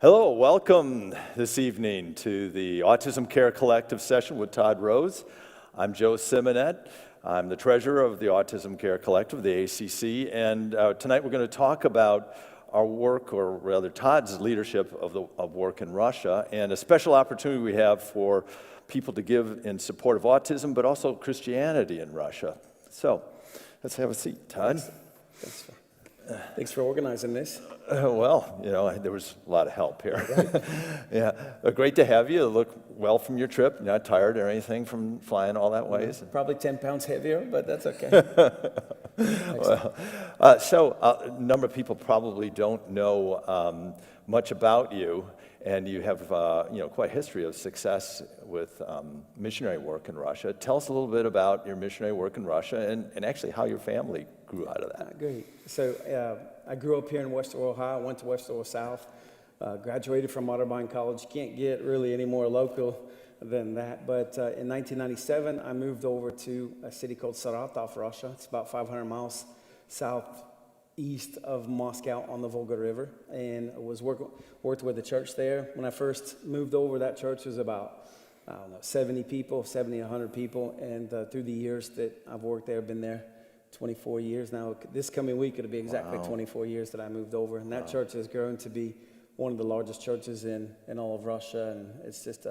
Hello, welcome this evening to the Autism Care Collective session with Todd, Roese. I'm Joe Simonet. I'm the treasurer of the Autism Care Collective, the ACC, and tonight we're going to talk about our work, or rather Todd's leadership of work in Russia, and a special opportunity we have for people to give in support of autism, but also Christianity in Russia. So, let's have a seat, Todd. Thanks for organizing this. Well, you know, there was a lot of help here. Yeah, great to have you. You look well from your trip. You're not tired or anything from flying all that way? Probably 10 pounds heavier, but that's okay. Well, a number of people probably don't know much about you, and you have quite a history of success with missionary work in Russia. Tell us a little bit about your missionary work in Russia and actually how your family grew out of that. Great. So I grew up here in Western Ohio. I went to Western South, graduated from Otterbein College. Can't get really any more local than that. But in 1997, I moved over to a city called Saratov, Russia. It's about 500 miles southeast of Moscow on the Volga River, and I was worked with the church there. When I first moved over, that church was about 70 people, 70, 100 people, and through the years that I've worked there, I've been there 24 years now. This coming week, it'll be exactly 24 years that I moved over, and that church has grown to be one of the largest churches in all of Russia, and it's just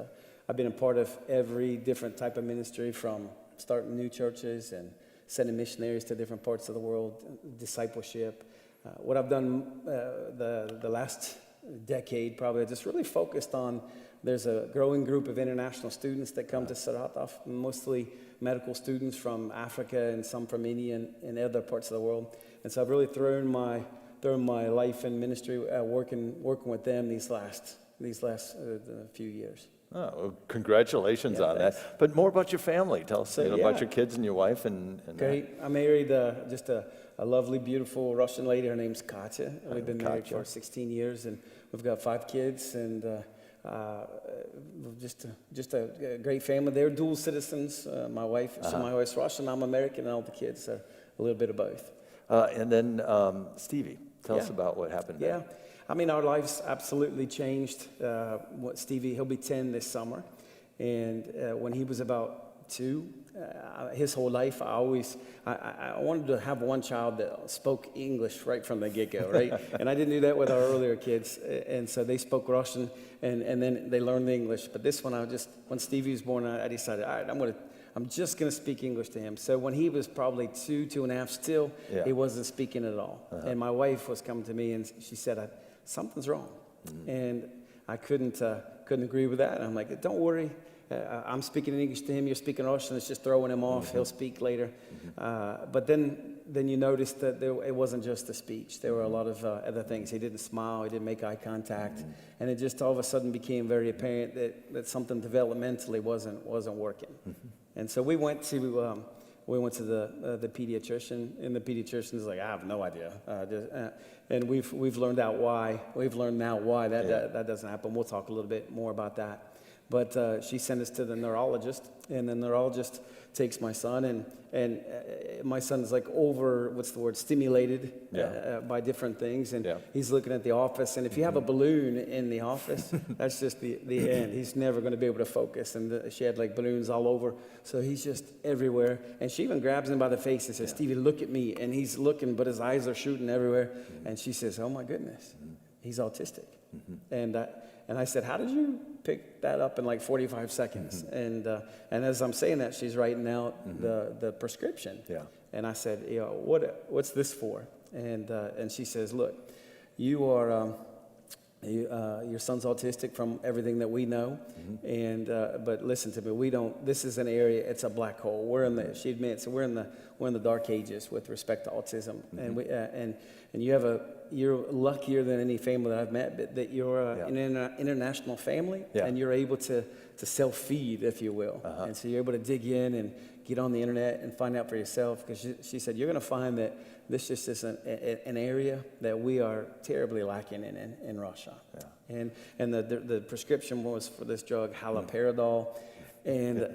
I've been a part of every different type of ministry, from starting new churches and sending missionaries to different parts of the world, discipleship. What I've done the last decade, probably, I just really focused on, there's a growing group of international students that come to Saratov, mostly medical students from Africa and some from India and other parts of the world. And so I've really thrown my life and ministry working with them these last few years. Oh, well, congratulations on that. But more about your family. Tell us about your kids and your wife. And Great. I married just a lovely, beautiful Russian lady. Her name's Katya. We've been married for 16 years, and we've got 5 kids, and just a great family. They're dual citizens. My wife's Russian. I'm American, and all the kids are a little bit of both. And then Stevie, tell us about what happened there. Yeah. I mean, our lives absolutely changed. Stevie, he'll be 10 this summer. And when he was about 2, his whole life, I wanted to have one child that spoke English right from the get-go, right? And I didn't do that with our earlier kids. And so they spoke Russian, and then they learned English. But this one, when Stevie was born, I decided, all right, I'm just going to speak English to him. So when he was probably 2.5 still, he wasn't speaking at all. And my wife was coming to me, and she said, something's wrong. And I couldn't agree with that. And I'm like, don't worry. I'm speaking in English to him. You're speaking Russian. It's just throwing him off. He'll speak later. But then you notice that it wasn't just the speech. There were a lot of other things. He didn't smile. He didn't make eye contact. And it just all of a sudden became very apparent that something developmentally wasn't working. And so we went to the pediatrician, and the pediatrician's like, I have no idea. And we've learned out why. We've learned now why that doesn't happen. We'll talk a little bit more about that. But she sent us to the neurologist, and the neurologist takes my son, and my son's like stimulated by different things, and he's looking at the office, and if you have a balloon in the office, that's just the end. He's never going to be able to focus, and she had like balloons all over, so he's just everywhere. And she even grabs him by the face and says, Stevie, look at me. And he's looking, but his eyes are shooting everywhere. And she says, oh my goodness, he's autistic. And I said, how did you pick that up in like 45 seconds? And as I'm saying that, she's writing out the prescription. And I said, what's this for? And she says, look, you are your son's autistic from everything that we know. And but listen to me, this is an area, it's a black hole. She admits, we're in the dark ages with respect to autism. And you're luckier than any family that I've met, that you're in an international family, and you're able to self-feed, if you will. And so you're able to dig in and get on the internet and find out for yourself, because she said, you're going to find that this just is an area that we are terribly lacking in Russia. And the prescription was for this drug, haloperidol. And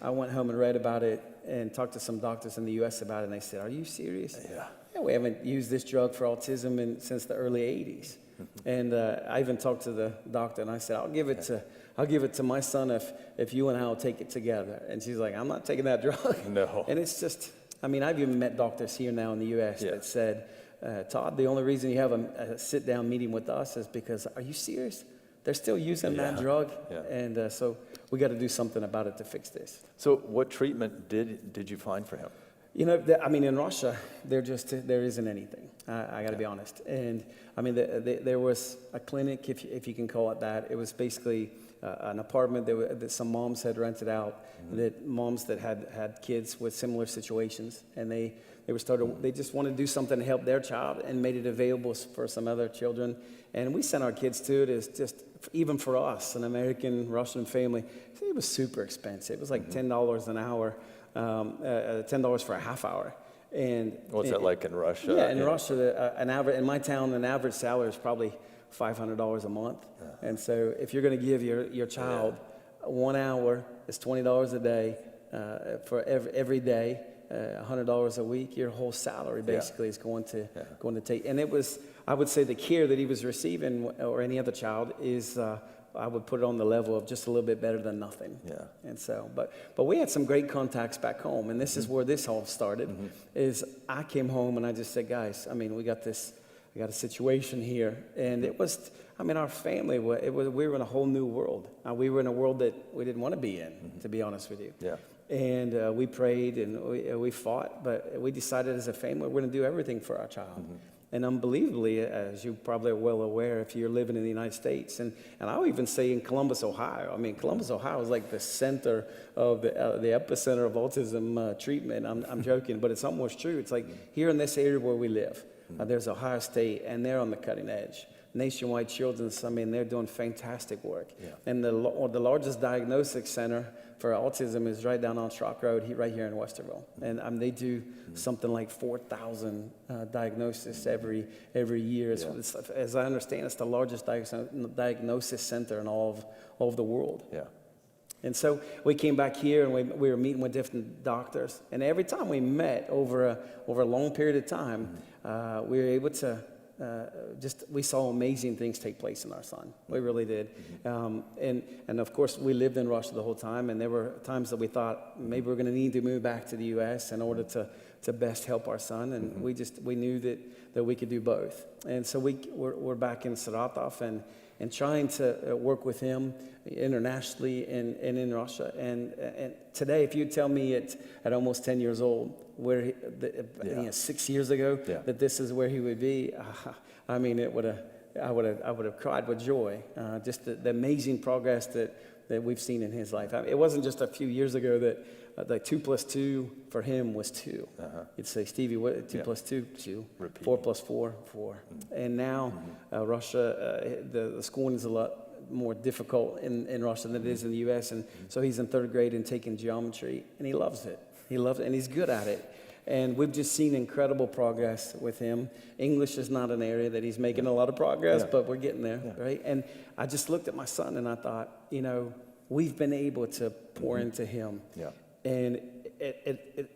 I went home and read about it and talked to some doctors in the U.S. about it, and they said, are you serious? Yeah, we haven't used this drug for autism since the early 80s. And I even talked to the doctor, and I said, I'll give it to my son if you and I will take it together. And she's like, I'm not taking that drug. No. And it's just, I mean, I've even met doctors here now in the U.S. that said, Todd, the only reason you have a sit-down meeting with us is because, are you serious? They're still using that drug, and so we got to do something about it to fix this. So what treatment did you find for him? You know, I mean, in Russia, there isn't anything. I got to be honest. And I mean, there was a clinic, if you can call it that. It was basically an apartment that some moms had rented out. That moms that had kids with similar situations, and they just wanted to do something to help their child, and made it available for some other children. And we sent our kids to it. As just, even for us, an American Russian family, it was super expensive. It was like $10 an hour, $10 for a half hour. And what's that like in Russia? Yeah, in Russia, in my town, an average salary is probably $500 a month. And so if you're going to give your child 1 hour, it's $20 a day for every day, $100 a week, your whole salary basically is going to take. And it was, I would say, the care that he was receiving, or any other child, is I would put it on the level of just a little bit better than nothing. Yeah. And so, but we had some great contacts back home, and this is where this all started. Is I came home and I just said, guys, I mean, we got a situation here, and it was, I mean, our family, we were in a whole new world. We were in a world that we didn't want to be in, to be honest with you. Yeah. And we prayed and we fought, but we decided as a family we're going to do everything for our child. And unbelievably, as you probably are well aware, if you're living in the United States, and I would even say in Columbus, Ohio. I mean, Columbus, Ohio is like the center of the epicenter of autism treatment. I'm joking, but it's almost true. It's like here in this area where we live, there's Ohio State, and they're on the cutting edge. Nationwide Children's, I mean, they're doing fantastic work. Yeah. And the largest diagnostic center for autism is right down on Schrock Road, right here in Westerville. And they do something like 4,000 diagnoses every year. As I understand, it's the largest diagnosis center in all of the world. Yeah. And so we came back here, and we were meeting with different doctors. And every time we met over a long period of time, we were able to we saw amazing things take place in our son. We really did. And of course, we lived in Russia the whole time, and there were times that we thought maybe we're going to need to move back to the U.S. in order to best help our son, and we knew that we could do both. And so we're back in Saratov and trying to work with him internationally and in Russia. And today, if you tell me at almost 10 years old, 6 years ago, that this is where he would be, I mean, I would have cried with joy. Just the amazing progress that we've seen in his life. I mean, it wasn't just a few years ago that like 2 + 2 for him was 2. You'd say, Stevie, what 2 + 2? 2. Repeat. 4 + 4, 4. And now Russia, the schooling is a lot more difficult in Russia than it is in the U.S. And so he's in 3rd grade and taking geometry, and he loves it. He loves it, and he's good at it. And we've just seen incredible progress with him. English is not an area that he's making a lot of progress, but we're getting there, right? And I just looked at my son, and I thought, we've been able to pour into him. Yeah. And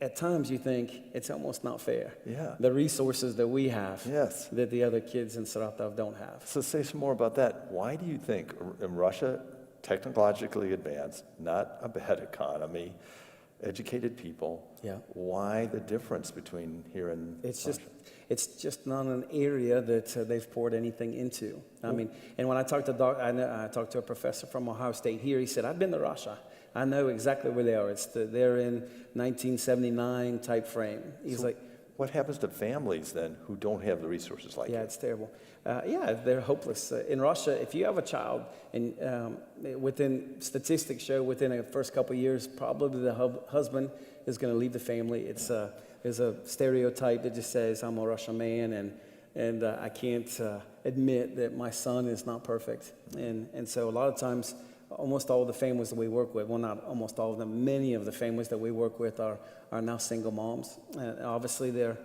at times you think it's almost not fair. Yeah. The resources that we have that the other kids in Saratov don't have. So say some more about that. Why do you think in Russia, technologically advanced, not a bad economy, educated people, why the difference between here and Russia? It's just not an area that they've poured anything into. I mean, and when I talked to I talked to a professor from Ohio State here. He said, I've been to Russia. I know exactly where they are. They're in 1979 type frame. He's like, what happens to families then who don't have the resources like that? Yeah, it's terrible. They're hopeless. In Russia, if you have a child, and statistics show within the first couple of years, probably the husband is going to leave the family. There's a stereotype that just says, I'm a Russian man, and I can't admit that my son is not perfect. And so a lot of times, almost all the families that we work with, well, not almost all of them, many of the families that we work with are now single moms. Obviously, they're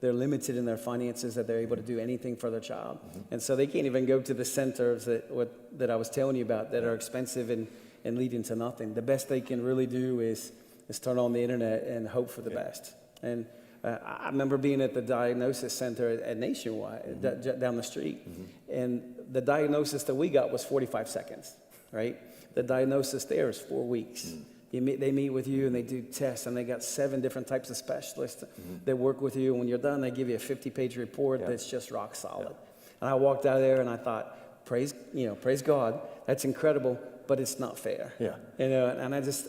limited in their finances, that they're able to do anything for their child. And so they can't even go to the centers that I was telling you about that are expensive and leading to nothing. The best they can really do is turn on the internet and hope for the best. And I remember being at the diagnosis center at Nationwide, down the street, and the diagnosis that we got was 45 seconds, right? The diagnosis there is 4 weeks. They meet with you and they do tests, and they got 7 different types of specialists that work with you. And when you're done, they give you a 50-page report that's just rock solid. And I walked out of there and I thought, praise God, that's incredible, but it's not fair. Yeah. And I just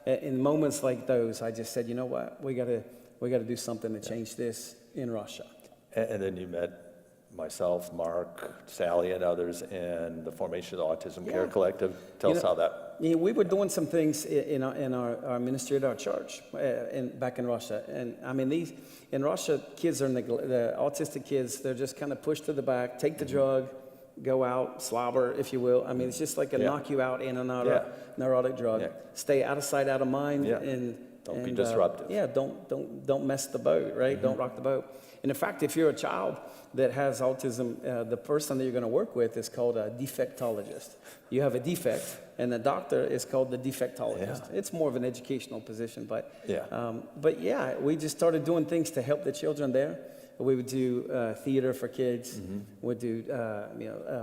in moments like those, I just said, you know what, we got to do something to change this in Russia. And then you met myself, Mark, Sally, and others in the formation of the Autism Care Collective. Tell us how that. Yeah, we were doing some things in our ministry at our church back in Russia. And I mean, in Russia, kids the autistic kids, they're just kind of pushed to the back, take the drug, go out, slobber, if you will. I mean, it's just like a knock you out in and out of neurotic drug. Yeah. Stay out of sight, out of mind. Yeah. Don't be disruptive. Don't mess the boat, right? Don't rock the boat. And in fact, if you're a child that has autism, the person that you're going to work with is called a defectologist. You have a defect, and the doctor is called the defectologist. Yeah. It's more of an educational position, but we just started doing things to help the children there. We would do theater for kids. We'd do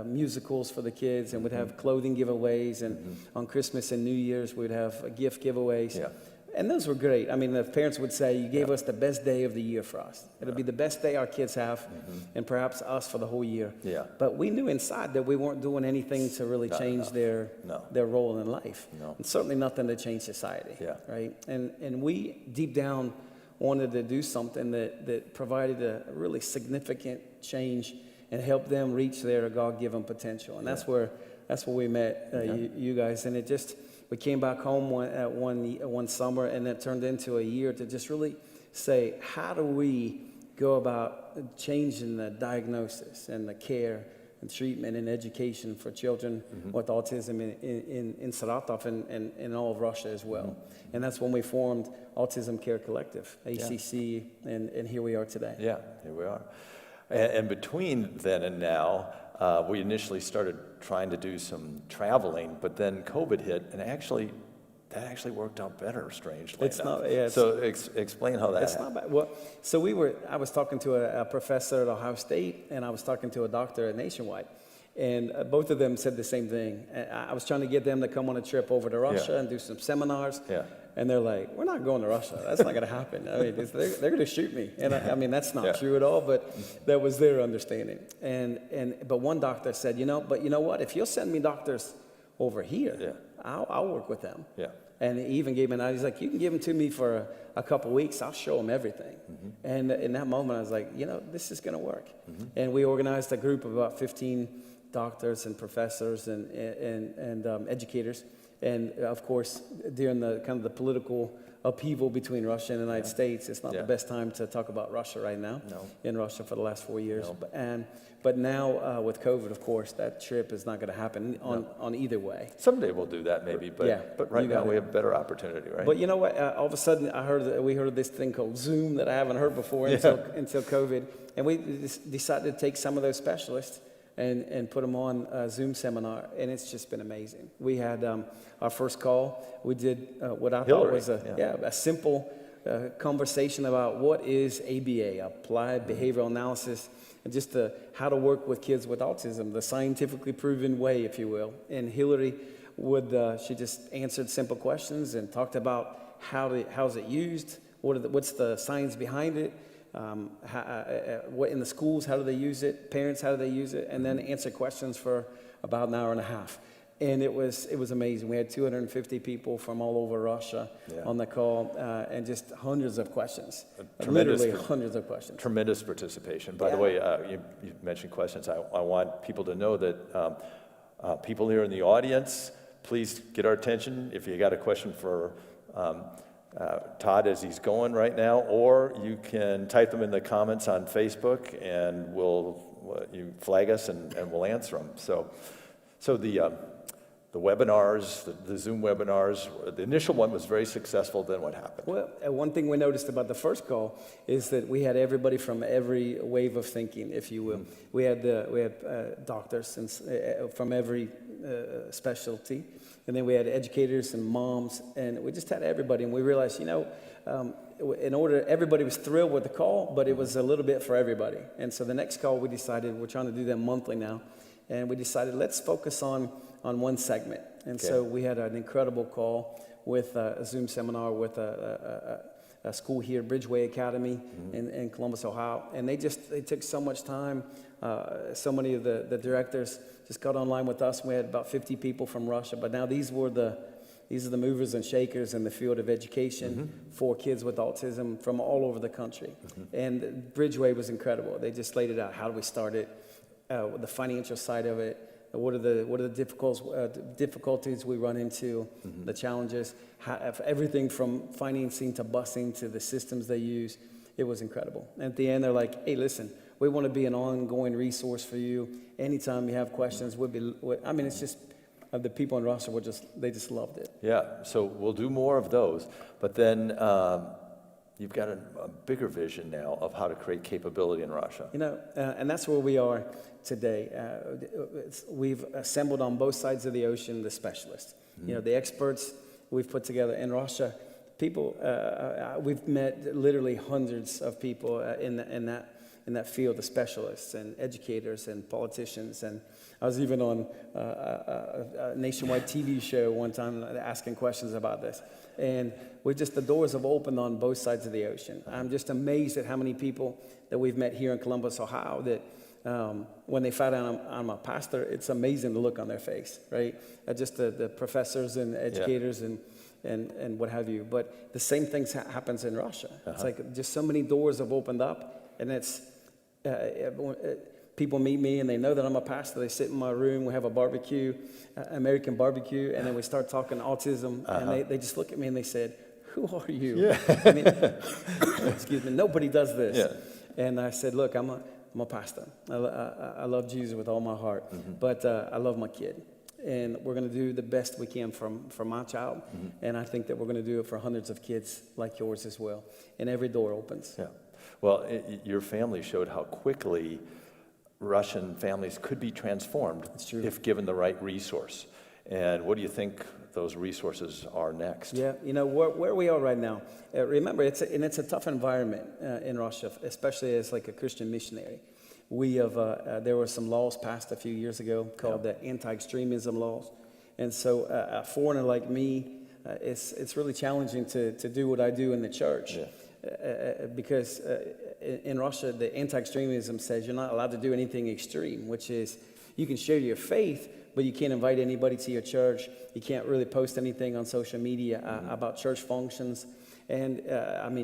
musicals for the kids, and we'd have clothing giveaways. And on Christmas and New Year's, we'd have gift giveaways. Yeah. And those were great. I mean, the parents would say, you gave us the best day of the year for us. It'll be the best day our kids have, and perhaps us for the whole year. Yeah. But we knew inside that we weren't doing anything to really change their role in life. No. And certainly nothing to change society. Yeah. Right? And we, deep down, wanted to do something that provided a really significant change and helped them reach their God-given potential. And that's where we met you guys. And we came back home one summer, and that turned into a year to just really say, how do we go about changing the diagnosis and the care and treatment and education for children with autism in Saratov and in all of Russia as well. And that's when we formed Autism Care Collective, ACC, and here we are today. Yeah, here we are. And between then and now, we initially started trying to do some traveling, but then COVID hit, and that actually worked out better, strangely enough. So explain how that happened. Not bad. Well, so I was talking to a professor at Ohio State, and I was talking to a doctor at Nationwide, and both of them said the same thing. I was trying to get them to come on a trip over to Russia and do some seminars. Yeah. And they're like, we're not going to Russia. That's not going to happen. I mean, they're going to shoot me. And I mean, that's not true at all, but that was their understanding. But one doctor said, but you know what? If you'll send me doctors over here, I'll work with them. Yeah. And he even gave me an idea. He's like, you can give them to me for a couple weeks. I'll show them everything. And in that moment, I was like, this is going to work. And we organized a group of about 15 doctors and professors and educators. And of course, during the kind of the political upheaval between Russia and the United States, it's not the best time to talk about Russia right now. In Russia for the last 4 years. But now with COVID, of course, that trip is not going to happen on either way. Someday we'll do that maybe, but right now we have a better opportunity, right? But you know what? All of a sudden, we heard of this thing called Zoom that I haven't heard before until COVID, and we decided to take some of those specialists and put them on a Zoom seminar, and it's just been amazing. We had our first call. We did what I thought was a simple conversation about what is ABA, Applied Behavioral Analysis, and just how to work with kids with autism, the scientifically proven way, if you will. And Hillary she just answered simple questions and talked about how's it used, what's the science behind it, what in the schools, how do they use it, parents, how do they use it, and then answer questions for about an hour and a half. And it was amazing. We had 250 people from all over Russia on the call, and just hundreds of questions. Literally hundreds of questions. Tremendous participation. By the way, you mentioned questions. I want people to know that people here in the audience, please get our attention. If you got a question for Todd as he's going right now, or you can type them in the comments on Facebook, and you flag us and we'll answer them. So the webinars, the Zoom webinars, the initial one was very successful. Then what happened? Well, one thing we noticed about the first call is that we had everybody from every wave of thinking, if you will. We had doctors from every specialty. And then we had educators and moms, and we just had everybody. And we realized, everybody was thrilled with the call, but it was a little bit for everybody. And so the next call we decided, we're trying to do them monthly now, and we decided let's focus on one segment. And so we had an incredible call with a Zoom seminar with a school here, Bridgeway Academy in Columbus, Ohio. And they took so much time. So many of the directors just got online with us. We had about 50 people from Russia, but now these are the movers and shakers in the field of education for kids with autism from all over the country. And Bridgeway was incredible. They just laid it out. How do we start it? The financial side of it. What are the difficulties we run into? The challenges. Everything from financing to busing to the systems they use. It was incredible. And at the end, they're like, "Hey, listen, we want to be an ongoing resource for you. Anytime you have questions, it's just." The people in Russia they just loved it. Yeah, so we'll do more of those, but then you've got a bigger vision now of how to create capability in Russia. And that's where we are today. We've assembled on both sides of the ocean the specialists, the experts we've put together in Russia. People, we've met literally hundreds of people in that field, the specialists and educators and politicians. And I was even on a nationwide TV show one time asking questions about this. And the doors have opened on both sides of the ocean. I'm just amazed at how many people that we've met here in Columbus, Ohio, that when they find out I'm a pastor, it's amazing the look on their face, right? Just the professors and educators and what have you. But the same thing happens in Russia. It's like just so many doors have opened up, and it's people meet me and they know that I'm a pastor. They sit in my room, we have a barbecue, American barbecue, and then we start talking autism, and they just look at me and they said, "Who are you?" Yeah. Excuse me, nobody does this. Yeah. And I said, "Look, I'm a pastor. I love Jesus with all my heart, but I love my kid. And we're going to do the best we can for my child. And I think that we're going to do it for hundreds of kids like yours as well. And every door opens." Yeah. Well, your family showed how quickly Russian families could be transformed if given the right resource. And what do you think those resources are next? Yeah, where we are right now, remember, it's a tough environment in Russia, especially as like a Christian missionary. We have, there were some laws passed a few years ago called the Anti-Extremism Laws. And so a foreigner like me, it's really challenging to do what I do in the church. Yeah. Because in Russia, the anti-extremism says you're not allowed to do anything extreme, which is you can share your faith, but you can't invite anybody to your church. You can't really post anything on social media about church functions. And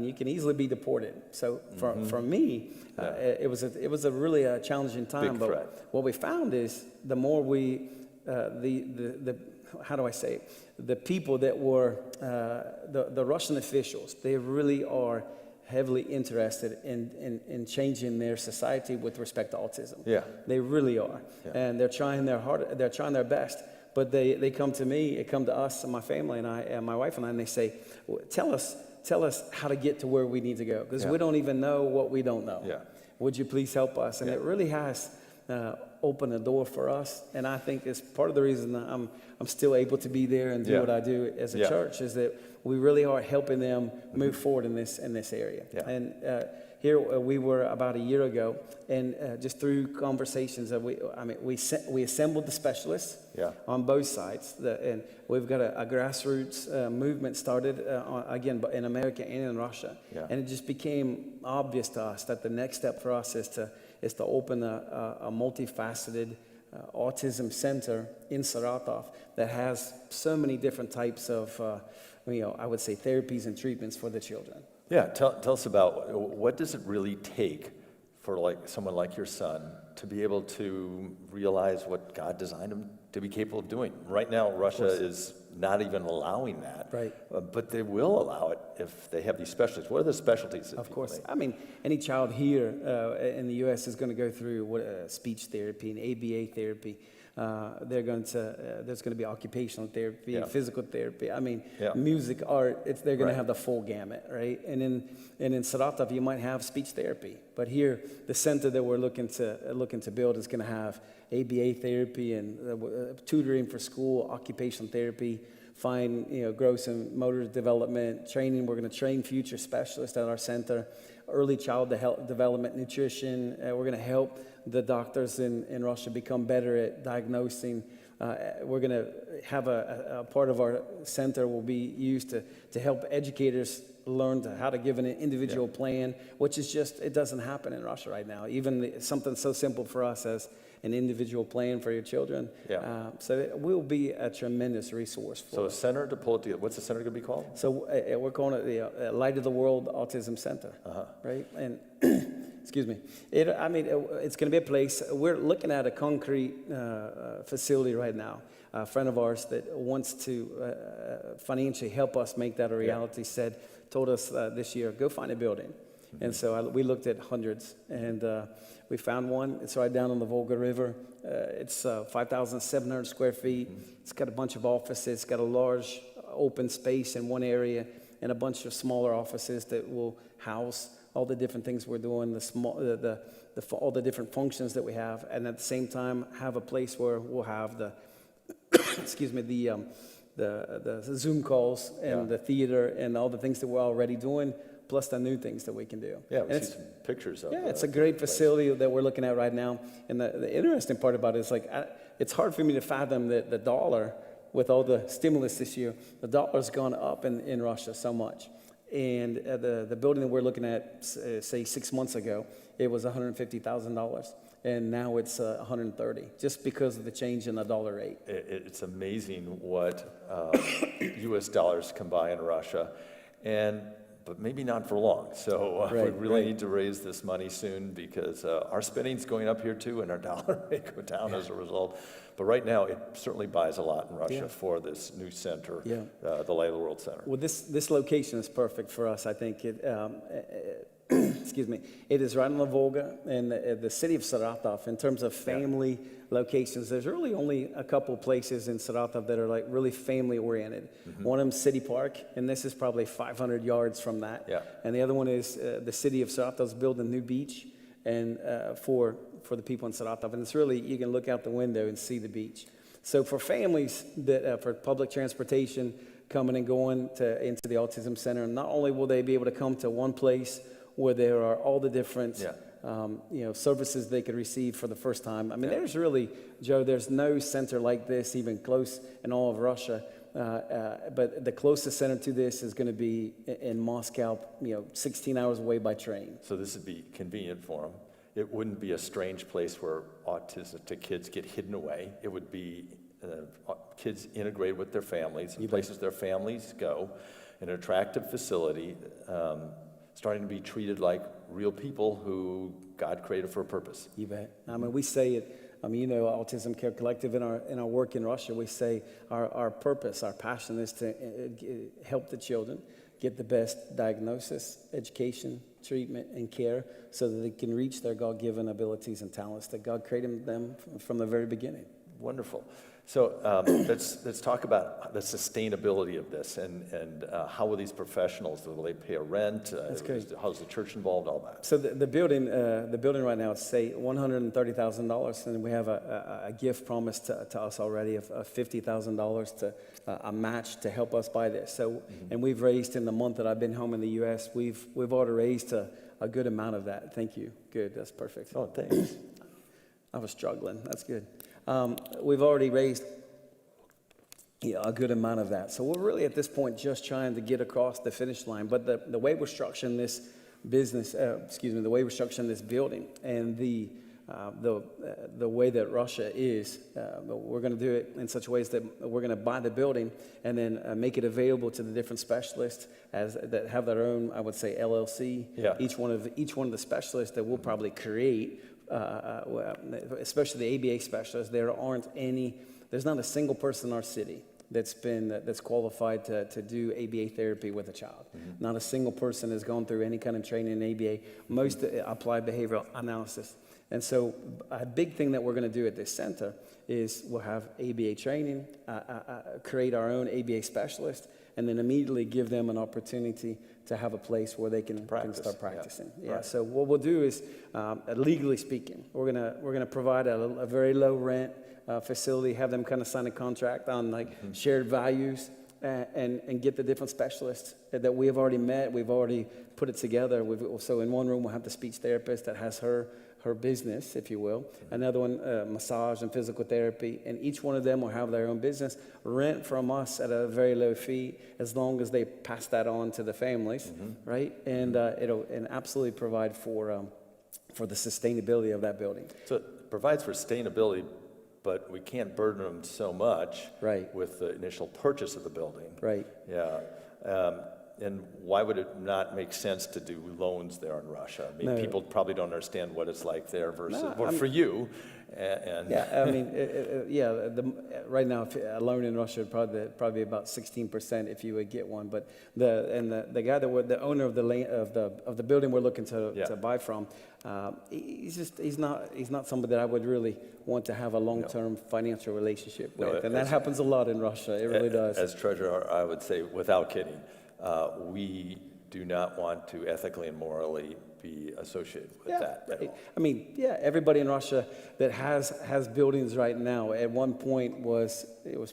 you can easily be deported. So for me, it was a really challenging time. Big threat. But what we found is the more we, how do I say it? The people that were, the Russian officials, they really are heavily interested in changing their society with respect to autism. Yeah. They really are. Yeah. And they're trying their best. But they come to me, come to us and my family and my wife and I, and they say, tell us how to get to where we need to go, because we don't even know what we don't know. Yeah. Would you please help us? And it really has opened a door for us, and I think it's part of the reason that I'm still able to be there and do what I do as a church, is that we really are helping them move forward in this area. Yeah. And here we were about a year ago, and just through conversations, we assembled the specialists on both sides, and we've got a grassroots movement started again in America and in Russia, and it just became obvious to us that the next step for us is to open a multifaceted autism center in Saratov that has so many different types of, I would say, therapies and treatments for the children. Yeah, tell us about what does it really take for someone like your son to be able to realize what God designed him to be capable of doing. Right now, Russia is not even allowing that. Right. But they will allow it if they have these specialties. What are the specialties? Of course. Any child here in the U.S. is going to go through speech therapy and ABA therapy. There's going to be occupational therapy, Yeah. physical therapy. I mean, Yeah. music, art. They're going Right. to have the full gamut, right? And in Saratov, you might have speech therapy, but here, the center that we're looking to build is going to have ABA therapy and tutoring for school, occupational therapy, fine, gross and motor development training. We're going to train future specialists at our center, early child development, nutrition. We're going to help the doctors in Russia become better at diagnosing. We're going to have a part of our center will be used to help educators learn how to give an individual plan, which is just, it doesn't happen in Russia right now. Even something so simple for us as an individual plan for your children. Yeah. So it will be a tremendous resource for So a us. center to pull it together. What's the center going to be called? So we're calling it the Light of the World Autism Center, right? And excuse me. It's going to be a place. We're looking at a concrete facility right now. A friend of ours that wants to financially help us make that a reality told us this year, go find a building. And so we looked at hundreds, and we found one. It's right down on the Volga River. It's 5,700 square feet. It's got a bunch of offices. It's got a large open space in one area and a bunch of smaller offices that will house all the different things we're doing, all the different functions that we have, and at the same time have a place where we'll have the the Zoom calls and the theater and all the things that we're already doing, plus the new things that we can do. Yeah, we see some pictures of it. Yeah, it's a great facility that we're looking at right now. And the interesting part about it is it's hard for me to fathom that the dollar, with all the stimulus this year, the dollar's gone up in Russia so much. And the building that we're looking at, say 6 months ago, it was $150,000. And now it's 130, just because of the change in the dollar rate. It's amazing what U.S. dollars can buy in Russia, but maybe not for long. So we really need to raise this money soon, because our spending's going up here too, and our dollar may go down as a result. But right now, it certainly buys a lot in Russia for this new center, the Light of the World Center. Well, this location is perfect for us. I think excuse me, it is right on the Volga, and the city of Saratov, in terms of family locations, there's really only a couple places in Saratov that are like really family oriented. One of them, City Park, and this is probably 500 yards from that. And the other one is the city of Saratov's building a new beach, and for the people in Saratov, and it's really, you can look out the window and see the beach. So for families that for public transportation coming and going into the Autism Center, not only will they be able to come to one place where there are all the different services they could receive for the first time. I mean, there's really, Joe, there's no center like this even close in all of Russia. But the closest center to this is going to be in Moscow, 16 hours away by train. So this would be convenient for them. It wouldn't be a strange place where autistic kids get hidden away. It would be kids integrated with their families, and places their families go, an attractive facility, starting to be treated like real people who God created for a purpose. You bet. I mean, we say it. I mean, Autism Care Collective, in our work in Russia, we say our purpose, our passion is to help the children get the best diagnosis, education, treatment, and care, so that they can reach their God-given abilities and talents that God created them from the very beginning. Wonderful. So let's talk about the sustainability of this, and how will these professionals, will they pay a rent? That's great. How's the church involved? All that. So the building right now, it's say $130,000, and we have a gift promised to us already of $50,000 to a match to help us buy this. So and we've raised, in the month that I've been home in the U.S., we've already raised a good amount of that. Thank you. Good. That's perfect. Oh, thanks. I was struggling. That's good. We've already raised a good amount of that. So we're really at this point just trying to get across the finish line. But the way we're structuring this business, the way we're structuring this building, and the way that Russia is, we're going to do it in such ways that we're going to buy the building and then make it available to the different specialists that have their own, I would say, LLC. Yeah. Each one of the specialists that we'll probably create. Especially the ABA specialists, there's not a single person in our city that's qualified to do ABA therapy with a child. Not a single person has gone through any kind of training in ABA. Most applied behavioral analysis. And so a big thing that we're going to do at this center is we'll have ABA training, create our own ABA specialist, and then immediately give them an opportunity to have a place where they can start practicing. Yeah. Right. So what we'll do is, legally speaking, we're gonna provide a very low rent facility, have them kind of sign a contract on like shared values, and get the different specialists that we have already met. We've already put it together. So in one room we'll have the speech therapist that has her business, if you will. Another one, massage and physical therapy. And each one of them will have their own business, rent from us at a very low fee, as long as they pass that on to the families, right? And it'll absolutely provide for the sustainability of that building. So it provides for sustainability, but we can't burden them so much with the initial purchase of the building. Right. Yeah. And why would it not make sense to do loans there in Russia? I mean, people probably don't understand what it's like there versus, for you. Yeah, I mean, right now, a loan in Russia would probably about 16% if you would get one. But the guy the owner of the building we're looking to buy from, he's not somebody that I would really want to have a long-term financial relationship with, and that happens a lot in Russia. It really does. As treasurer, I would say, without kidding, we do not want to ethically and morally be associated with that at all. I mean, everybody in Russia that has buildings right now at one point was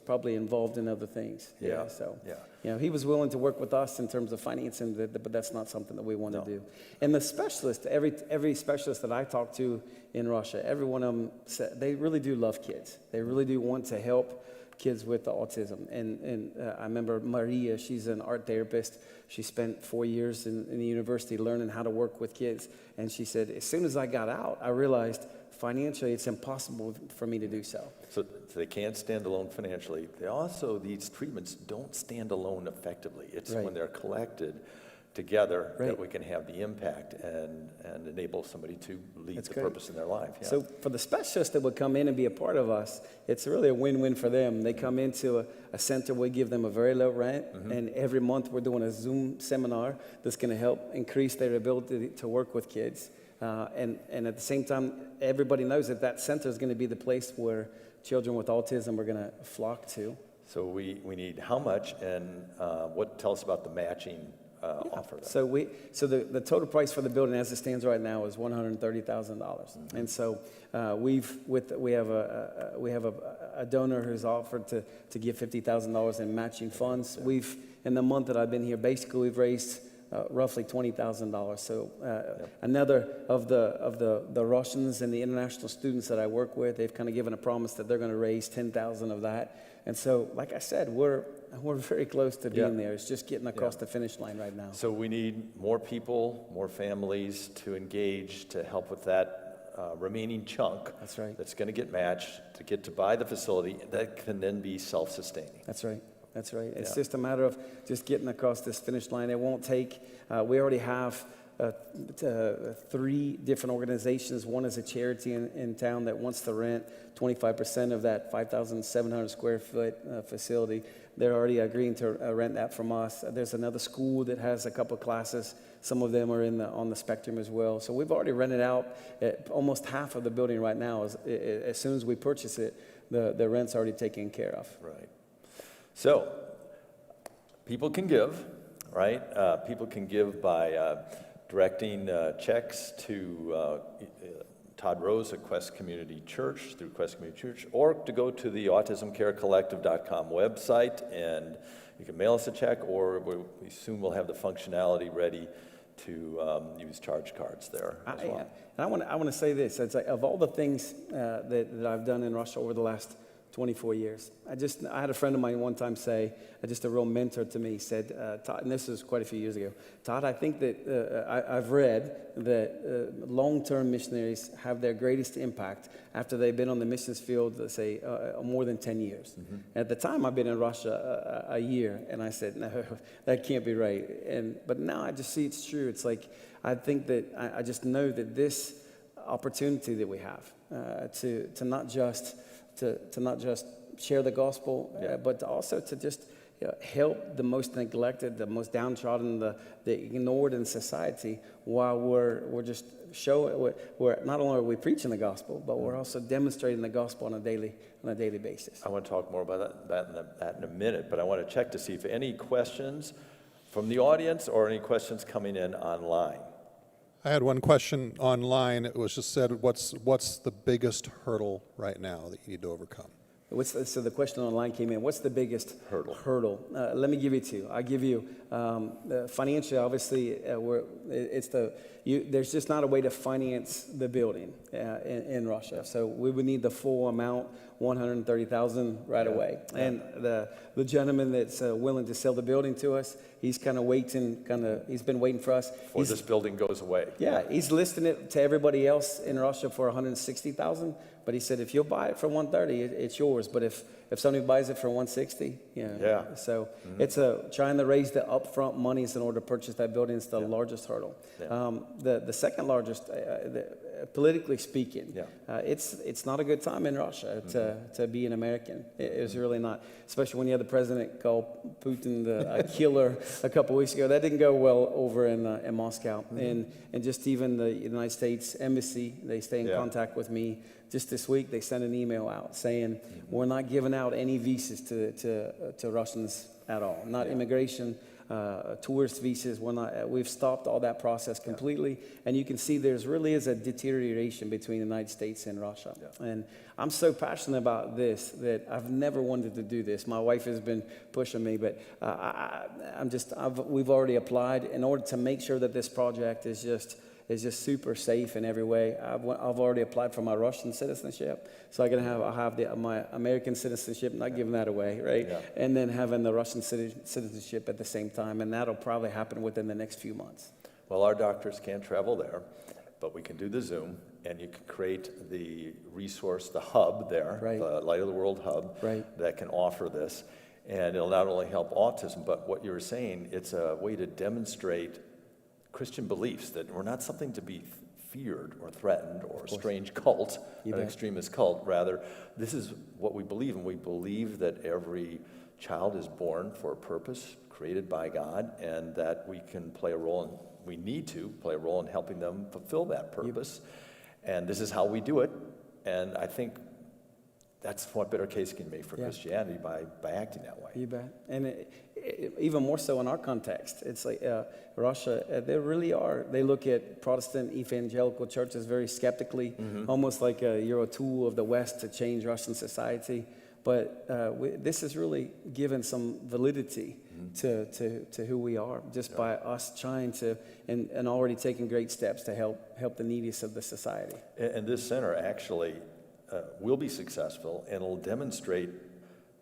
probably involved in other things. He was willing to work with us in terms of financing, but that's not something that we want to do. And the specialist, every specialist that I talk to in Russia, every one of them, they really do love kids. They really do want to help kids with autism. And I remember Maria, she's an art therapist. She spent 4 years in the university learning how to work with kids. And she said, as soon as I got out, I realized financially it's impossible for me to do so. So they can't stand alone financially. These treatments don't stand alone effectively. It's when they're collected together that we can have the impact and enable somebody to lead the purpose in their life. Yeah. So for the specialists that would come in and be a part of us, it's really a win-win for them. They come into a center, we give them a very low rent, and every month we're doing a Zoom seminar that's going to help increase their ability to work with kids. And at the same time, everybody knows that center is going to be the place where children with autism are going to flock to. So we need how much, and tell us about the matching offer. So the total price for the building as it stands right now is $130,000, and so we have a donor who's offered to give $50,000 in matching funds. In the month that I've been here, basically we've raised roughly $20,000. So another of the Russians and the international students that I work with, they've kind of given a promise that they're going to raise $10,000 of that. And so, like I said, we're very close to being there. It's just getting across the finish line right now. So we need more people, more families to engage to help with that remaining chunk. That's right. That's going to get matched to get to buy the facility that can then be self-sustaining. That's right. That's right. It's just a matter of just getting across this finish line. It won't take. We already have 3 different organizations. One is a charity in town that wants to rent 25% of that 5,700 square foot facility. They're already agreeing to rent that from us. There's another school that has a couple of classes. Some of them are on the spectrum as well. So we've already rented out almost half of the building right now. As soon as we purchase it, the rent's already taken care of. Right. So people can give, right? People can give by directing checks to Todd Roese at Quest Community Church, through Quest Community Church, or to go to the autismcarecollective.com website, and you can mail us a check, or we soon will have the functionality ready to use charge cards there as well. And I want to say this. It's like, of all the things that I've done in Russia over the last 24 years. I had a friend of mine one time say, just a real mentor to me, said, Todd, and this was quite a few years ago, Todd, I think that I've read that long-term missionaries have their greatest impact after they've been on the missions field, let's say, more than 10 years. At the time, I've been in Russia a year, and I said, no, that can't be right. But now I just see it's true. It's like, I think that I just know that this opportunity that we have to not just share the gospel, but also to just help the most neglected, the most downtrodden, the ignored in society, while we're just showing, we're not only are we preaching the gospel, but we're also demonstrating the gospel on a daily basis. I want to talk more about that in a minute, but I want to check to see if any questions from the audience or any questions coming in online. I had one question online. It was just said, what's the biggest hurdle right now that you need to overcome? So the question online came in, what's the biggest hurdle? Let me give you two. I'll give you financially, obviously, there's just not a way to finance the building in Russia. So we would need the full amount, $130,000 right away. And the gentleman that's willing to sell the building to us, he's he's been waiting for us. Before this building goes away. Yeah, he's listing it to everybody else in Russia for $160,000. But he said, if you'll buy it for $130,000, it's yours. But if somebody buys it for $160,000, So it's trying to raise the upfront monies in order to purchase that building is the largest hurdle. The second largest, politically speaking, it's not a good time in Russia to be an American. It's really not, especially when you have the president call Putin a killer a couple weeks ago. That didn't go well over in Moscow. And just even the United States Embassy, they stay in contact with me. Just this week, they sent an email out saying, we're not giving out any visas to Russians at all. Not immigration, tourist visas. We've stopped all that process completely. And you can see there's really is a deterioration between the United States and Russia. And I'm so passionate about this that I've never wanted to do this. My wife has been pushing me, but we've already applied in order to make sure that this project is just super safe in every way. I've already applied for my Russian citizenship, so I'll have my American citizenship, not giving that away, right? And then having the Russian citizenship at the same time, and that'll probably happen within the next few months. Well, our doctors can't travel there, but we can do the Zoom, and you can create the resource, the hub there, the Light of the World hub, that can offer this. And it'll not only help autism, but what you were saying, it's a way to demonstrate Christian beliefs, that we're not something to be feared or threatened or a strange cult, an extremist cult. Rather, this is what we believe, and we believe that every child is born for a purpose, created by God, and that we can play a role, and we need to play a role in helping them fulfill that purpose. And this is how we do it, and I think that's what better case can be for Christianity by acting that way. You bet. And even more so in our context. It's like Russia, they really are. They look at Protestant evangelical churches very skeptically, almost like you're a tool of the West to change Russian society. But this has really given some validity to who we are, just by us trying to, and already taking great steps to help the neediest of the society. And this center actually will be successful, and it'll demonstrate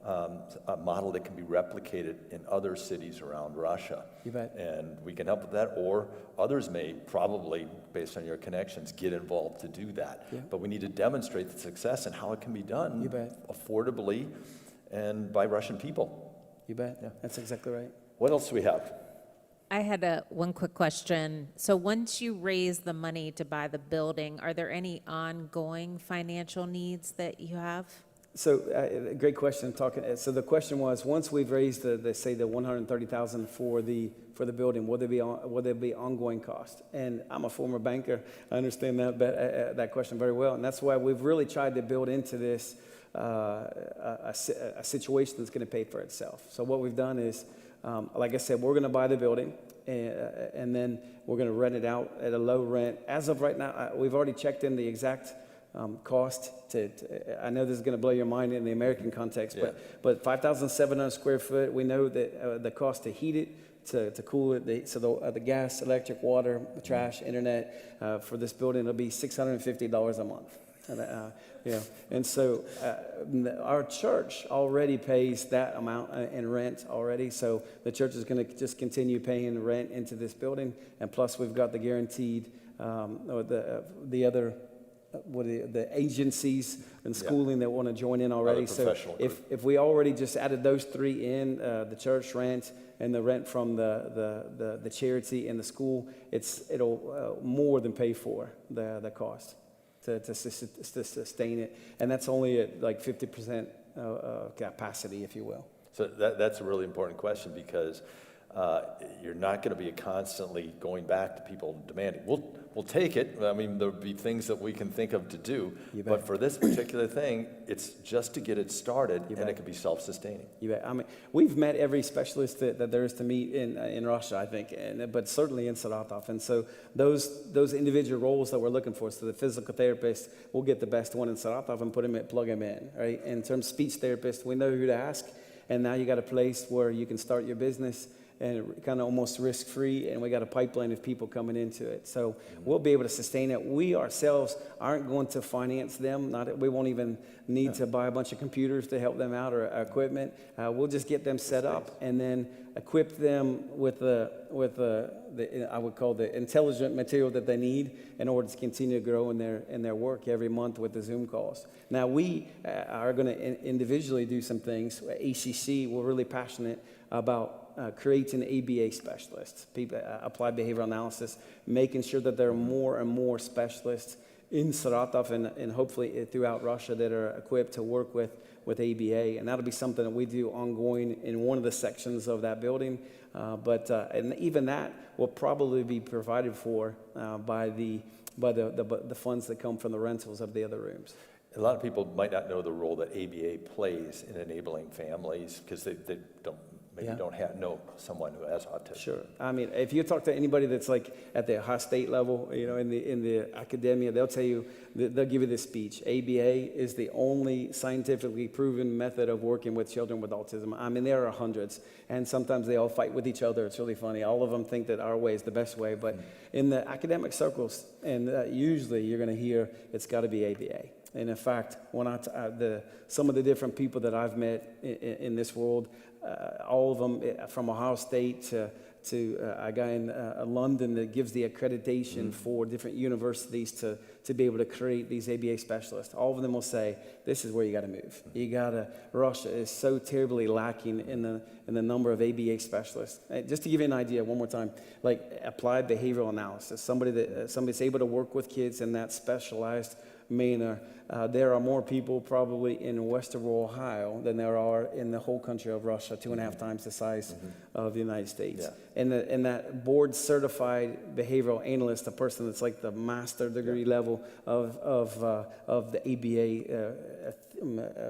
a model that can be replicated in other cities around Russia. You bet. And we can help with that, or others may probably, based on your connections, get involved to do that. But we need to demonstrate the success and how it can be done affordably and by Russian people. You bet. That's exactly right. What else do we have? I had one quick question. So once you raise the money to buy the building, are there any ongoing financial needs that you have? So, great question. So the question was, once we've raised the $130,000 for the building, will there be ongoing cost? And I'm a former banker. I understand that question very well, and that's why we've really tried to build into this a situation that's going to pay for itself. So what we've done is, like I said, we're going to buy the building, and then we're going to rent it out at a low rent. As of right now, we've already checked in the exact cost. I know this is going to blow your mind in the American context, but 5,700 square foot. We know that the cost to heat it, to cool it, the gas, electric, water, trash, internet for this building, it'll be $650 a month. And so our church already pays that amount in rent already. So the church is going to just continue paying rent into this building, and plus we've got the guaranteed the agencies and schooling that want to join in already. So if we already just added those three in, the church rent and the rent from the charity and the school, it'll more than pay for the cost to sustain it, and that's only at like 50% capacity, if you will. So that's a really important question because you're not going to be constantly going back to people demanding. We'll take it. I mean, there'll be things that we can think of to do, but for this particular thing, it's just to get it started, and it can be self-sustaining. You bet. I mean, we've met every specialist that there is to meet in Russia, I think, but certainly in Saratov. And so those individual roles that we're looking for, so the physical therapist, we'll get the best one in Saratov and plug him in, right? In terms of speech therapist, we know who to ask, and now you got a place where you can start your business and kind of almost risk-free, and we got a pipeline of people coming into it. So we'll be able to sustain it. We ourselves aren't going to finance them. We won't even need to buy a bunch of computers to help them out or equipment. We'll just get them set up and then equip them with the I would call the intelligent material that they need in order to continue to grow in their work every month with the Zoom calls. Now we are going to individually do some things. ACC, we're really passionate about creating ABA specialists, people, applied behavioral analysis, making sure that there are more and more specialists in Saratov and hopefully throughout Russia that are equipped to work with ABA. And that'll be something that we do ongoing in one of the sections of that building. And even that will probably be provided for by the funds that come from the rentals of the other rooms. A lot of people might not know the role that ABA plays in enabling families because they don't know someone who has autism. Sure. I mean, if you talk to anybody that's like at the high state level, in the academia, they'll tell you, they'll give you this speech. ABA is the only scientifically proven method of working with children with autism. I mean, there are hundreds, and sometimes they all fight with each other. It's really funny. All of them think that our way is the best way, but in the academic circles, and usually you're going to hear it's got to be ABA. And in fact, when some of the different people that I've met in this world, all of them from Ohio State to a guy in London that gives the accreditation for different universities to be able to create these ABA specialists. All of them will say, this is where you got to move. Russia is so terribly lacking in the number of ABA specialists. Just to give you an idea, one more time, like applied behavioral analysis, somebody's able to work with kids in that specialized manner. There are more people probably in western Ohio than there are in the whole country of Russia, 2.5 times the size of the United States. Yeah. And that board certified behavioral analyst, a person that's like the master degree level of the ABA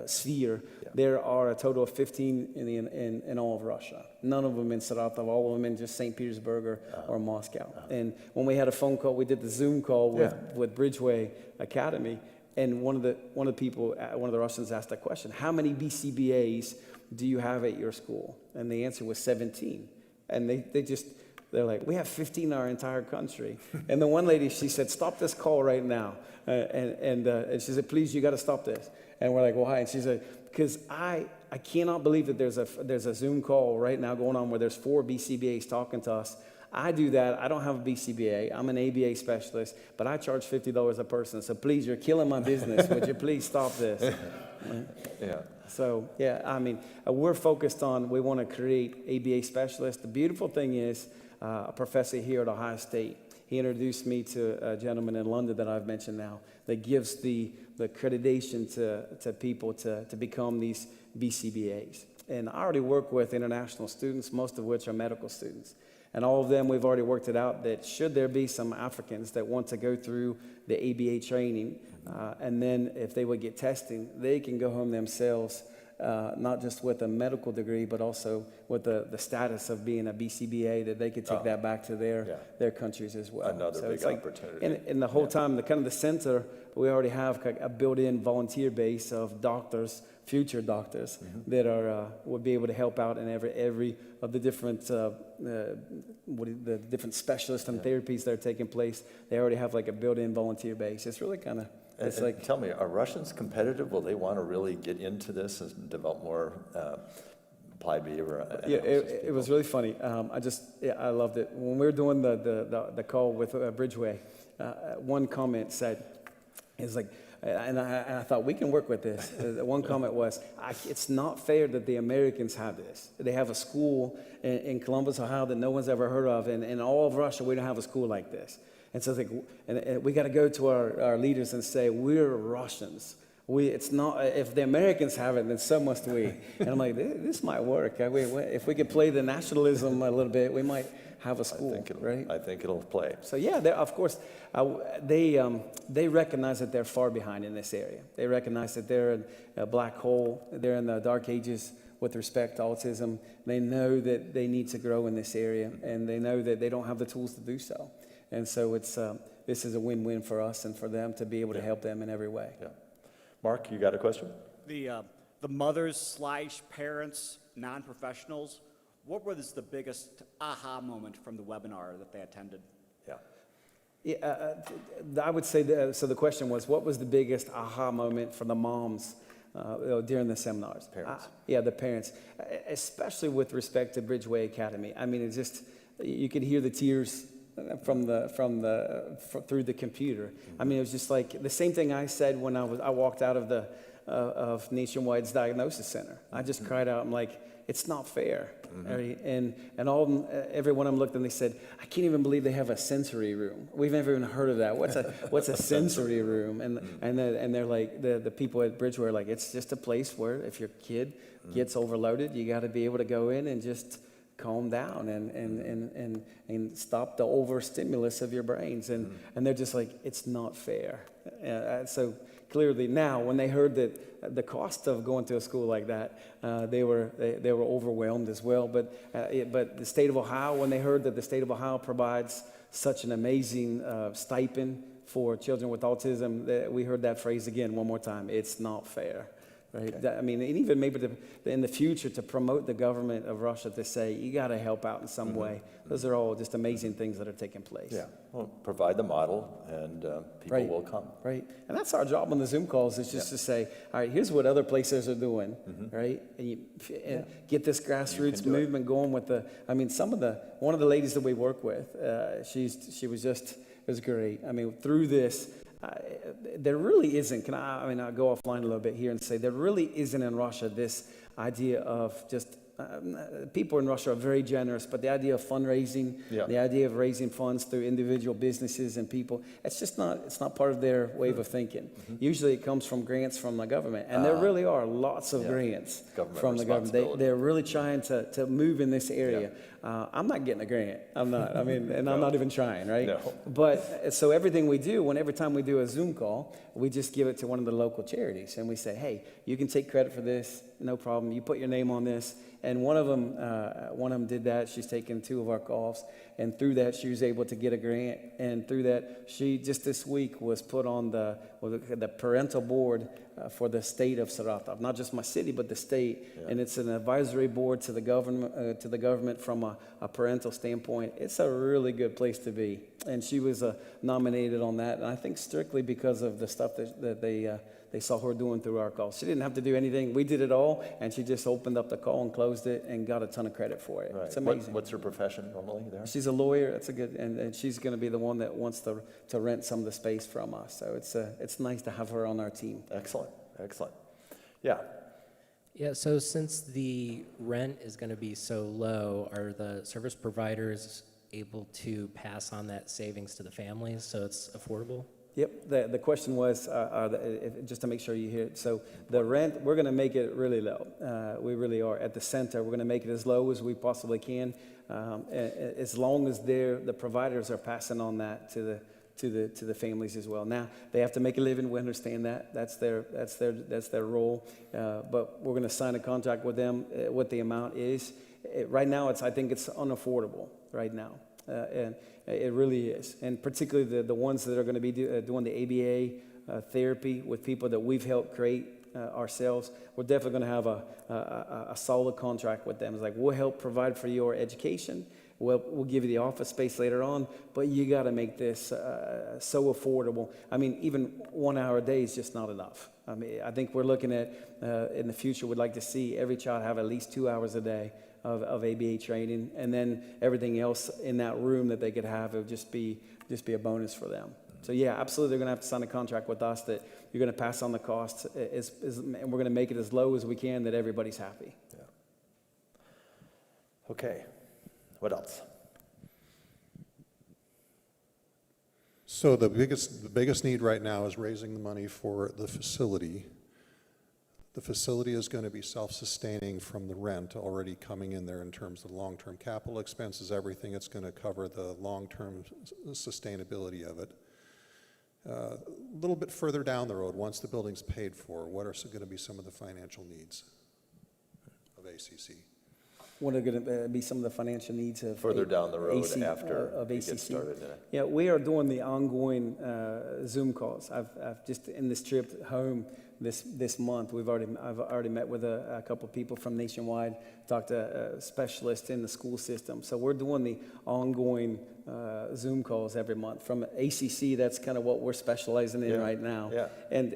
sphere, there are a total of 15 in all of Russia. None of them in Saratov, all of them in just St. Petersburg or Moscow. And when we had a phone call, we did the Zoom call with Bridgeway Academy. And one of the Russians asked a question: how many BCBAs do you have at your school? And the answer was 17. And they're like, we have 15 in our entire country. And the one lady, she said, stop this call right now. And she said, please, you got to stop this. And we're like, why? And she said, because I cannot believe that there's a Zoom call right now going on where there's 4 BCBAs talking to us. I do that. I don't have a BCBA. I'm an ABA specialist, but I charge $50 a person. So please, you're killing my business. Would you please stop this? Yeah. So, I mean, we're focused on, we want to create ABA specialists. The beautiful thing is, a professor here at Ohio State, he introduced me to a gentleman in London that I've mentioned now that gives the accreditation to people to become these BCBAs. And I already work with international students, most of which are medical students. And all of them, we've already worked it out that should there be some Africans that want to go through the ABA training, and then if they would get testing, they can go home themselves, not just with a medical degree, but also with the status of being a BCBA, that they could take that back to their countries as well. Another big opportunity. And the whole time, the center, we already have a built-in volunteer base of doctors, future doctors, that would be able to help out in every of the different the different specialists and therapies that are taking place. They already have like a built-in volunteer base. It's really kind of. It's like, tell me, are Russians competitive? Will they want to really get into this and develop more applied behavior? It was really funny. I loved it. When we were doing the call with Bridgeway, one comment said, it's like, and I thought, we can work with this. One comment was, it's not fair that the Americans have this. They have a school in Columbus, Ohio that no one's ever heard of, and in all of Russia, we don't have a school like this. And so it's like, and we got to go to our leaders and say, we're Russians. It's not, if the Americans have it, then so must we. And I'm like, this might work. If we could play the nationalism a little bit, we might have a school, right? I think it'll play. So yeah, of course, they recognize that they're far behind in this area. They recognize that they're a black hole. They're in the dark ages with respect to autism. They know that they need to grow in this area, and they know that they don't have the tools to do so. And so this is a win-win for us and for them to be able to help them in every way. Yeah. Mark, you got a question? The mothers / parents, non-professionals, what was the biggest aha moment from the webinar that they attended? Yeah. Yeah, I would say, so the question was, what was the biggest aha moment for the moms during the seminars? Parents. Yeah, the parents, especially with respect to Bridgeway Academy. I mean, it's just, you could hear the tears through the computer. I mean, it was just like the same thing I said when I walked out of Nationwide's Diagnosis Center. I just cried out. I'm like, it's not fair. Right? And every one of them looked and they said, I can't even believe they have a sensory room. We've never even heard of that. What's a sensory room? And they're like, the people at Bridgeway are like, it's just a place where if your kid gets overloaded, you got to be able to go in and just calm down and stop the overstimulus of your brains. And they're just like, it's not fair. So clearly now, when they heard that the cost of going to a school like that, they were overwhelmed as well. But the state of Ohio, when they heard that the state of Ohio provides such an amazing stipend for children with autism, we heard that phrase again one more time. It's not fair. Right? Okay. I mean, and even maybe in the future to promote the government of Russia to say, you got to help out in some way. Those are all just amazing things that are taking place. Yeah, well, provide the model and people will come. Right, and that's our job on the Zoom calls is just to say, all right, here's what other places are doing, right? And get this grassroots movement going with one of the ladies that we work with, she was just, it was great. I mean, through this, there really isn't, I'll go offline a little bit here and say there really isn't in Russia this idea of just, people in Russia are very generous, but the idea of fundraising, the idea of raising funds through individual businesses and people, it's not part of their way of thinking. Usually it comes from grants from the government, and there really are lots of grants from the government. They're really trying to move in this area. I'm not getting a grant. I'm not. I mean, and I'm not even trying, right? No. But so everything we do, every time we do a Zoom call, we just give it to one of the local charities, and we say, hey, you can take credit for this, no problem. You put your name on this. And one of them did that. She's taken 2 of our calls, and through that, she was able to get a grant. And through that, she just this week was put on the parental board for the state of Saratov, not just my city, but the state. Yeah. And it's an advisory board to the government from a parental standpoint. It's a really good place to be. And she was nominated on that, and I think strictly because of the stuff that they saw her doing through our call. She didn't have to do anything. We did it all, and she just opened up the call and closed it and got a ton of credit for it. Right. It's amazing. What's her profession normally there? She's a lawyer. That's a good, and she's going to be the one that wants to rent some of the space from us. So it's nice to have her on our team. Excellent. Yeah. Yeah, so since the rent is going to be so low, are the service providers able to pass on that savings to the families so it's affordable? Yep, the question was, just to make sure you hear it, so the rent, we're going to make it really low. We really are. At the center, we're going to make it as low as we possibly can, as long as the providers are passing on that to the families as well. Now, they have to make a living. We understand that. That's their role. But we're going to sign a contract with them, what the amount is. Right now, I think it's unaffordable right now. And it really is, and particularly the ones that are going to be doing the ABA therapy with people that we've helped create ourselves. We're definitely going to have a solid contract with them. It's like, we'll help provide for your education. We'll give you the office space later on, but you got to make this so affordable. I mean, even 1 hour a day is just not enough. I mean, I think we're looking at in the future, we'd like to see every child have at least 2 hours a day of ABA training, and then everything else in that room that they could have, it would just be a bonus for them. So yeah, absolutely, they're going to have to sign a contract with us that you're going to pass on the costs, and we're going to make it as low as we can that everybody's happy. Yeah. Okay, what else? So the biggest need right now is raising the money for the facility. The facility is going to be self-sustaining from the rent already coming in there in terms of long-term capital expenses, everything. It's going to cover the long-term sustainability of it. A little bit further down the road, once the building's paid for, what are going to be some of the financial needs of ACC? What are going to be some of the financial needs of Further down the road AC, after of we ACC? get started in it. Yeah, we are doing the ongoing Zoom calls. I've just in this trip home this month, I've already met with a couple of people from Nationwide, talked to specialists in the school system. So we're doing the ongoing Zoom calls every month. From ACC, that's kind of what we're specializing in right now. Yeah. And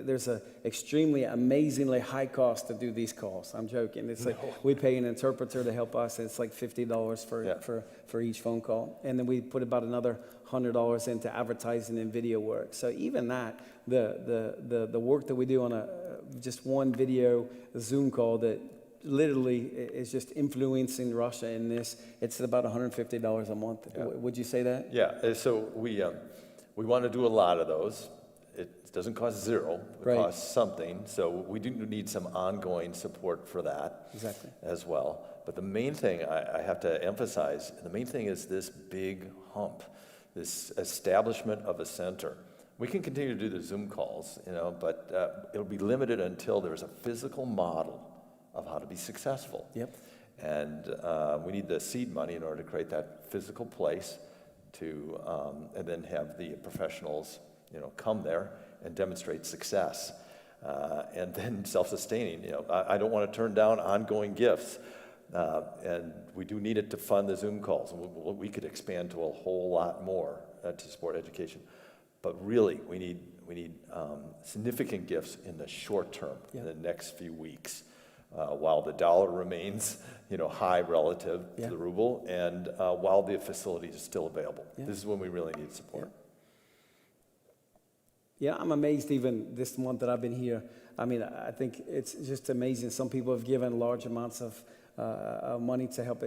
there's a extremely amazingly high cost to do these calls. I'm joking. It's like we pay an interpreter to help us. And it's like $50 for each phone call, and then we put about another $100 into advertising and video work. So even that, the work that we do on just one video Zoom call that literally is just influencing Russia in this, it's about $150 a month. Yeah. Would you say that? Yeah, so we want to do a lot of those. It doesn't cost zero, it Right. costs something, so we do need some ongoing support for that Exactly. as well. But the main thing I have to emphasize, the main thing is this big hump, this establishment of a center. We can continue to do the Zoom calls, but it'll be limited until there's a physical model of how to be successful. Yep. And we need the seed money in order to create that physical place to, and then have the professionals, come there and demonstrate success. And then self-sustaining, I don't want to turn down ongoing gifts. And we do need it to fund the Zoom calls. And we could expand to a whole lot more to support education. But really, we need significant gifts in the short term, in the next few weeks. While the dollar remains, high relative to the ruble, and while the facility is still available. Yeah. This is when we really need support. Yeah, I'm amazed even this month that I've been here. I mean, I think it's just amazing. Some people have given large amounts of money to help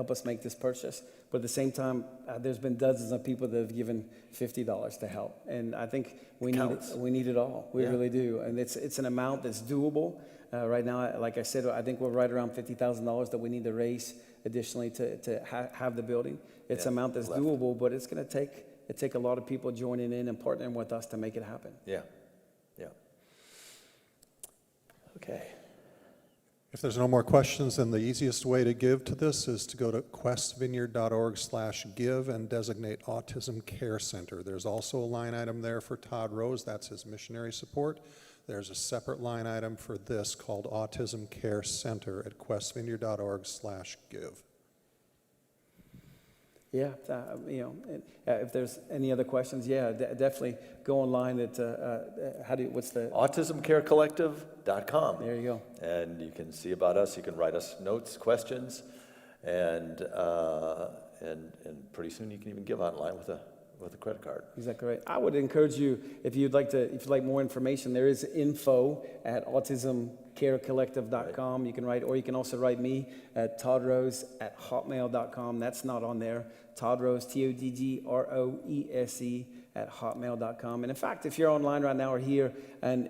us make this purchase. But at the same time, there's been dozens of people that have given $50 to help, and I think we need it all. We really do, and it's an amount that's doable. Right now, like I said, I think we're right around $50,000 that we need to raise additionally to have the building. It's an amount that's doable, but it's going to take a lot of people joining in and partnering with us to make it happen. Yeah. Okay. If there's no more questions, then the easiest way to give to this is to go to questvineyard.org/give and designate Autism Care Center. There's also a line item there for Todd Roese, that's his missionary support. There's a separate line item for this called Autism Care Center at questvineyard.org/give. Yeah, if there's any other questions, definitely go online at what's the AutismCareCollective.com. There you go. And you can see about us. You can write us notes, questions, and pretty soon you can even give online with a credit card. Exactly right. I would encourage you, if you'd like more information, there is info at autismcarecollective.com. You can write, or you can also write me at toddroese@hotmail.com. That's not on there. Todd Roese, TODGROESE @hotmail.com. And in fact, if you're online right now or here and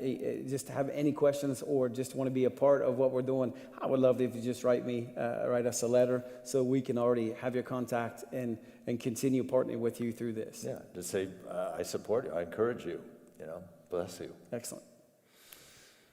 just have any questions or just want to be a part of what we're doing, I would love it if you just write us a letter so we can already have your contact and continue partnering with you through this. Yeah, just say, I support you, I encourage you, bless you. Excellent.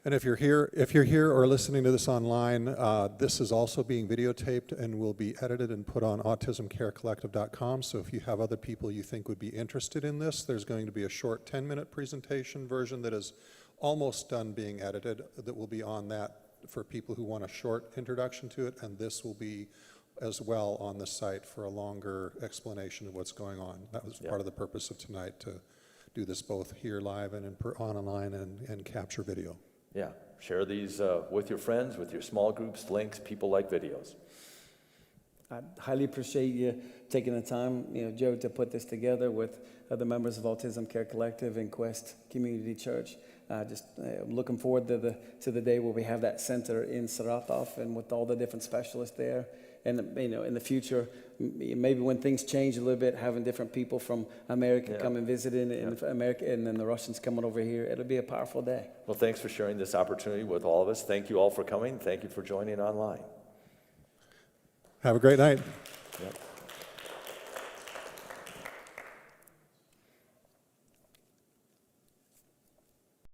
And if you're here or listening to this online, this is also being videotaped and will be edited and put on autismcarecollective.com. So if you have other people you think would be interested in this, there's going to be a short 10-minute presentation version that is almost done being edited that will be on that for people who want a short introduction to it, and this will be as well on the site for a longer explanation of what's going on. That was part of the purpose of tonight, to do this both here live and online and capture video. Yeah, share these with your friends, with your small groups, links. People like videos. I highly appreciate you taking the time, Joe, to put this together with other members of Autism Care Collective and Quest Community Church. Looking forward to the day where we have that center in Saratov and with all the different specialists there. And in the future, maybe when things change a little bit, having different people from America come and visit in America, and then the Russians coming over here, it'll be a powerful day. Well, thanks for sharing this opportunity with all of us. Thank you all for coming. Thank you for joining online. Have a great night. Yep.